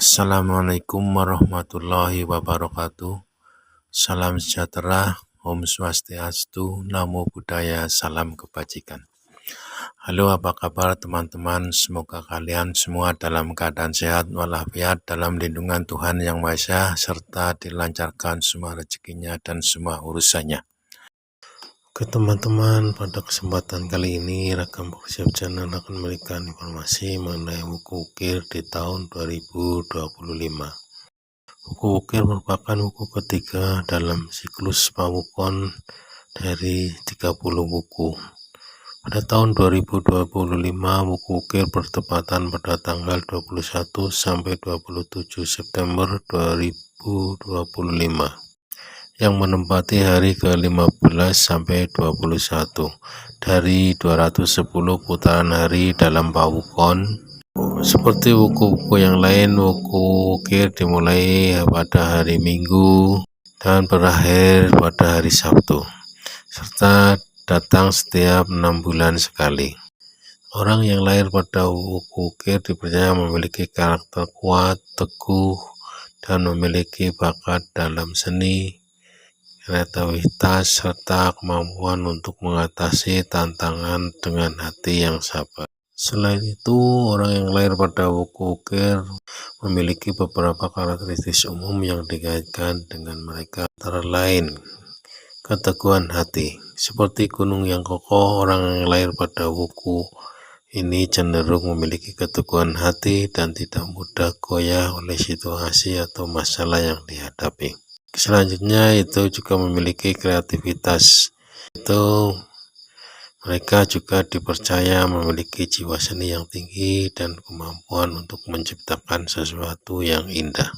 Assalamualaikum warahmatullahi wabarakatuh. Salam sejahtera, Om Swastiastu, Namo Buddhaya, salam kebajikan. Halo, apa kabar teman-teman? Semoga kalian semua dalam keadaan sehat walafiat dalam lindungan Tuhan Yang Maha Esa, serta dilancarkan semua rezekinya dan semua urusannya. Oke teman-teman, pada kesempatan kali ini Ragam Bookshop Channel akan memberikan informasi mengenai buku ukir di tahun 2025. Buku ukir merupakan buku ketiga dalam siklus pawukon dari 30 buku. Pada tahun 2025, buku ukir bertepatan pada tanggal 21 sampai 27 September 2025. Yang menempati hari ke-15 sampai 21 dari 210 putaran hari dalam pawukon. Seperti buku-buku yang lain, buku ukir dimulai pada hari Minggu dan berakhir pada hari Sabtu, serta datang setiap 6 bulan sekali. Orang yang lahir pada buku ukir dipercaya memiliki karakter kuat, teguh, dan memiliki bakat dalam seni, kreativitas, serta kemampuan untuk mengatasi tantangan dengan hati yang sabar. Selain itu, orang yang lahir pada buku ukir memiliki beberapa karakteristik umum yang dikaitkan dengan mereka, antara lain keteguhan hati. Seperti gunung yang kokoh, orang yang lahir pada buku ini cenderung memiliki keteguhan hati dan tidak mudah goyah oleh situasi atau masalah yang dihadapi. Selanjutnya itu juga memiliki kreativitas. Itu mereka juga dipercaya memiliki jiwa seni yang tinggi dan kemampuan untuk menciptakan sesuatu yang indah.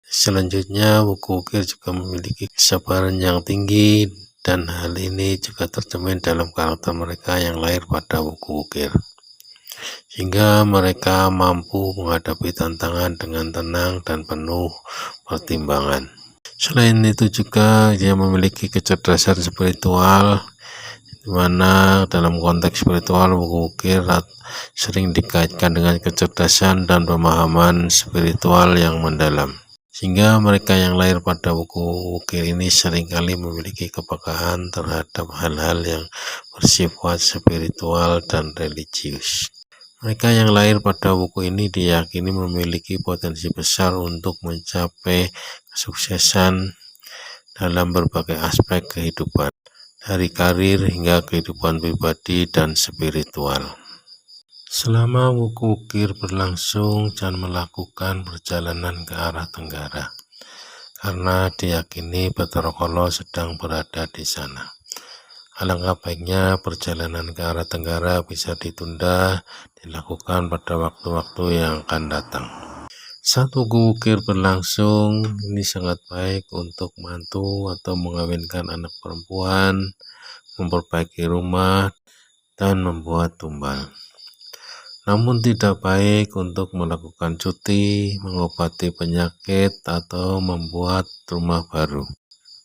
Selanjutnya, buku ukir juga memiliki kesabaran yang tinggi, dan hal ini juga tercermin dalam karakter mereka yang lahir pada buku ukir, sehingga mereka mampu menghadapi tantangan dengan tenang dan penuh pertimbangan. Selain itu juga dia memiliki kecerdasan spiritual, di mana dalam konteks spiritual buku ukir sering dikaitkan dengan kecerdasan dan pemahaman spiritual yang mendalam, sehingga mereka yang lahir pada buku ukir ini seringkali memiliki kepekaan terhadap hal-hal yang bersifat spiritual dan religius. Mereka yang lahir pada buku ini diyakini memiliki potensi besar untuk mencapai kesuksesan dalam berbagai aspek kehidupan, dari karir hingga kehidupan pribadi dan spiritual. Selama buku ukir berlangsung, jangan melakukan perjalanan ke arah tenggara, karena diyakini Bathara Kala sedang berada di sana. Alangkah baiknya perjalanan ke arah tenggara bisa ditunda, dilakukan pada waktu-waktu yang akan datang. Saat buku ukir berlangsung, ini sangat baik untuk mantu atau mengawinkan anak perempuan, memperbaiki rumah, dan membuat tumbal. Namun tidak baik untuk melakukan cuti, mengobati penyakit, atau membuat rumah baru.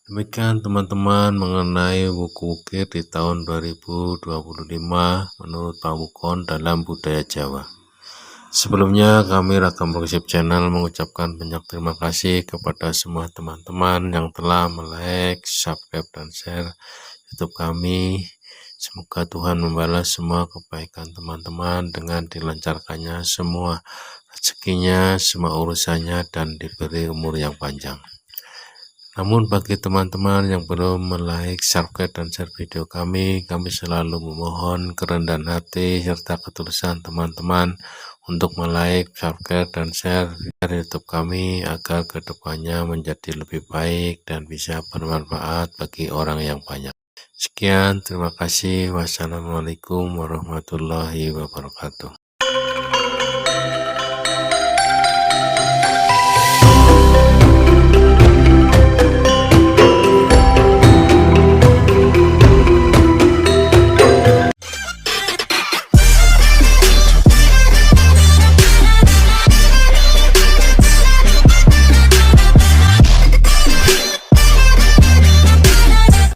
Demikian teman-teman mengenai buku ukir di tahun 2025 menurut pawukon dalam budaya Jawa. Sebelumnya kami Ragam Bookshop Channel mengucapkan banyak terima kasih kepada semua teman-teman yang telah like, subscribe, dan share YouTube kami. Semoga Tuhan membalas semua kebaikan teman-teman dengan dilancarkannya semua rezekinya, semua urusannya, dan diberi umur yang panjang. Namun bagi teman-teman yang belum like, subscribe, dan share video kami selalu memohon kerendahan hati serta ketulusan teman-teman untuk like, subscribe, dan share YouTube kami agar kedepannya menjadi lebih baik dan bisa bermanfaat bagi orang yang banyak. Sekian, terima kasih. Wassalamualaikum warahmatullahi wabarakatuh.